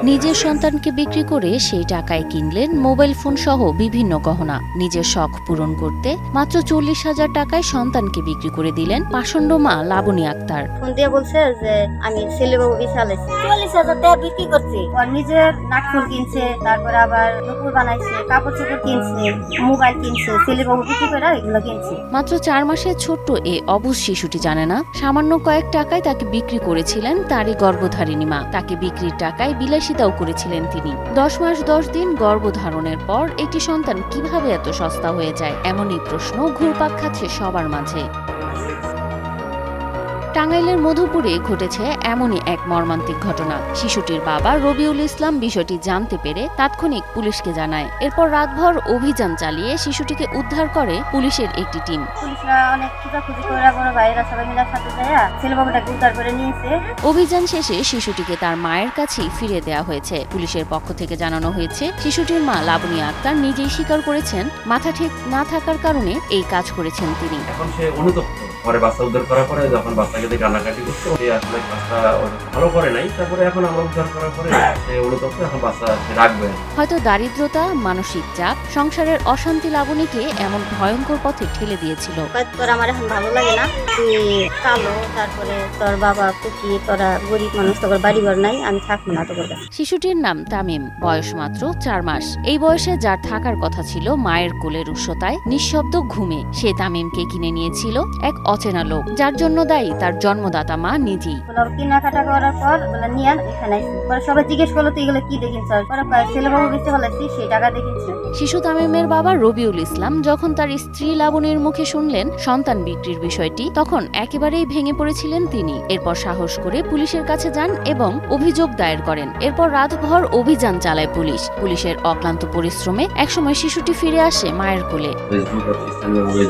নিজের সন্তানকে বিক্রি করে সেই টাকায় কিনলেন মোবাইল ফোন সহ বিভিন্ন গহনা। নিজের শখ পূরণ করতে মাত্র 40,000 টাকায় সন্তানকে বিক্রি করে দিলেন পাষণ্ড মা লাবণী আক্তার। ফোন দিয়ে বলছে যে আমি ছেলে বাবু চালাইছি, 40,000 টাকা বিক্রি করছি। ওর নিজের নাকফুল কিনছে, তারপরে আবার নুপুর বানাইছে, কাপড় চোপড় কিনছে, মোবাইল কিনছে, ছেলে বাবু বিক্রি করে এগুলো কিনছে। মাত্র 4 মাসের ছোট্ট এ অবুঝ শিশুটি জানে না সামান্য কয়েক টাকায় তাকে বিক্রি করেছিলেন তারই গর্ভধারিণী মা। তাকে বিক্রির টাকায় বিলাসিতাও করেছিলেন তিনি। 10 মাস 10 দিন গর্ভধারণের পর একটি সন্তান কিভাবে এত সস্তা হয়ে যায়, এমনই প্রশ্ন ঘুরপাক খাচ্ছে সবার মাঝে। টাঙ্গাইলের মধুপুরে ঘটেছে এমনই এক মর্মান্তিক ঘটনা। শিশুটির বাবা রবিউল ইসলাম বিষয়টি জানতে পেরে তাৎক্ষণিক পুলিশকে জানায়। এরপর রাতভর অভিযান চালিয়ে শিশুটিকে উদ্ধার করে পুলিশের একটি টিম। পুলিশরা অনেক খোঁজাখুঁজি করে বড় ভাইরা সবাই মিলে সাথে যায় ছেলে বাবুটাকে উদ্ধার করে নিয়েছে। অভিযান শেষে শিশুটিকে তার মায়ের কাছেই ফিরিয়ে দেওয়া হয়েছে। পুলিশের পক্ষ থেকে জানানো হয়েছে, শিশুটির মা লাবণী আক্তার নিজেই স্বীকার করেছেন মাথা ঠিক না থাকার কারণে এই কাজ করেছেন তিনি। এখন সে অনুতপ্ত। পরে বাচ্চা উদ্ধার করার পরে যখন বাচ্চাকে দিয়ে কান্নাকাটি করছে, সে আসলে কাজটা ভালো করে নাই। তারপরে এখন আমরা উদ্ধার করার পরে সে অনুতপ্ত, এখন বাচ্চা রাখবে। হয়তো দারিদ্রতা, মানসিক চাপ, সংসারের অশান্তি লাবণীকে এমন ভয়ঙ্কর পথে ঠেলে দিয়েছিল। তোর আমার এখন ভালো লাগে না, তুই কালো, তারপরে তোর বাবা কুকি, তোরা গরিব মানুষ, তোর বাড়িঘর নাই, আমি থাকবো না তোর কাছে। শিশুটির নাম তামিম, বয়স মাত্র 4 মাস। এই বয়সে যার থাকার কথা ছিল মায়ের কোলের উষ্ণতায়, নিঃশব্দ ঘুমে, সে তামিমকে কিনে নিয়েছিল এক অচেনা লোক, যার জন্য দায়ী তার জন্মদাতা মা নিজেই। কেনাকাটা করার পর নিয়ে এখানে সবাই জিজ্ঞেস করলো তুই এগুলো কি দেখিস, ছেলে বাবু বেঁচে ফেলাচ্ছি, সেই টাকা দেখিস। শিশু তামিমের বাবা রবিউল ইসলাম যখন তার স্ত্রী লাবণীর মুখে শুনলেন সন্তান বিক্রির বিষয়টি, তখন একেবারেই ভেঙে পড়েছিলেন তিনি। এরপর সাহস করে পুলিশের কাছে যান এবং অভিযোগ দায়ের করেন। এরপর রাতভর অভিযান চালায় পুলিশ। পুলিশের অক্লান্ত পরিশ্রমে একসময় শিশুটি ফিরে আসে মায়ের কোলে।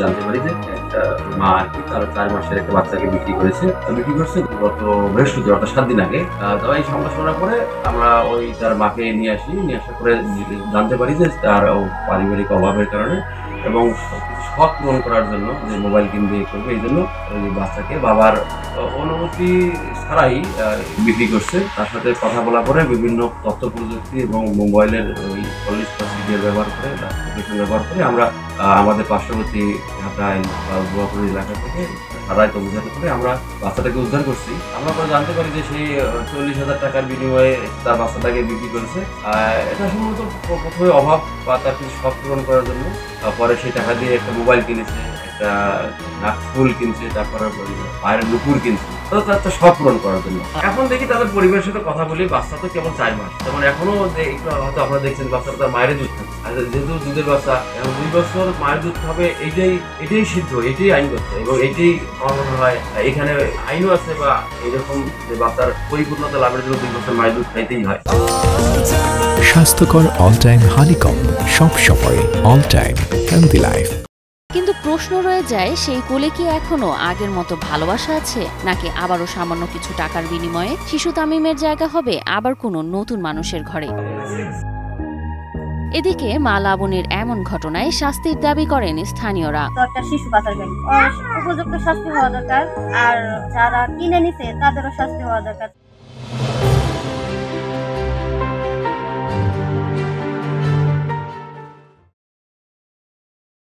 জানতে পারি যে একটা মা আর কি তার 4 মাসের একটা বাচ্চাকে বিক্রি করছে গত বৃহস্পতিবার, অর্থাৎ 7 দিন আগে। এই সংবাদ শোনার পরে আমরা ওই তার মাকে নিয়ে আসার পরে জানতে পারি যে তার পারিবারিক অভাবের কারণে এবং শখ পূরণ করার জন্য যে মোবাইল কিনবে করবে, এই জন্য বাচ্চাকে বাবার অনুমতি ছাড়াই বিক্রি করছে। তার সাথে কথা বলার পরে বিভিন্ন তথ্য প্রযুক্তি এবং মোবাইলের ওই 40+ ভিডিও ব্যবহার করে আমরা আমাদের পার্শ্ববর্তী গোয়াপুর এলাকা থেকে সারাইতে অভিযান করে আমরা বাচ্চাটাকে উদ্ধার করছি। আমরা পরে জানতে পারি যে সেই 40,000 টাকার বিনিময়ে তার বাচ্চাটাকে বিক্রি করেছে। এটা সম্ভবত প্রথমে অভাব বা তার কিছু শখ পূরণ করার জন্য। পরে সেই টাকা দিয়ে একটা মোবাইল কিনেছে, একটা নাকফুল কিনছে, তারপরে পায়ের নুপুর কিনছে, তার তো শখ পূরণ করার জন্য। এখন দেখি তাদের পরিবারের সাথে কথা বলি, বাচ্চা তো কেবল 4 মাস, যেমন এখনো হয়তো আপনারা দেখছেন বাচ্চাটা তার মায়ের দুধ খাচ্ছে। যেহেতু দুধের বাচ্চা, এখন 2 বছর মায়ের দুধ খাবে, এটাই সিদ্ধ, এটাই আইনগত এবং এটাই আমার মনে হয় এখানে আইনও আছে বা এরকম যে বাচ্চার পরিপূর্ণতা লাভের জন্য 2 বছর মায়ের দুধ খাইতেই হয়। স্বাস্থ্যকর অল টাইম হানিকম, সব সময় অল টাইম হেলদি লাইফ। কিন্তু প্রশ্ন রয়ে যায়, সেই কোলে কি এখনো আগের মতো ভালোবাসা আছে, নাকি আবারও সামান্য কিছু টাকার বিনিময়ে শিশু তামিমের জায়গা হবে আবার কোনো নতুন মানুষের ঘরে? এদিকে মা লাবণীর এমন ঘটনায় শাস্তির দাবি করেন স্থানীয়রা। একটা শিশু পাচারকারী, উপযুক্ত শাস্তি হওয়া দরকার, আর যারা কিনে নিছে তাদেরও শাস্তি হওয়া দরকার।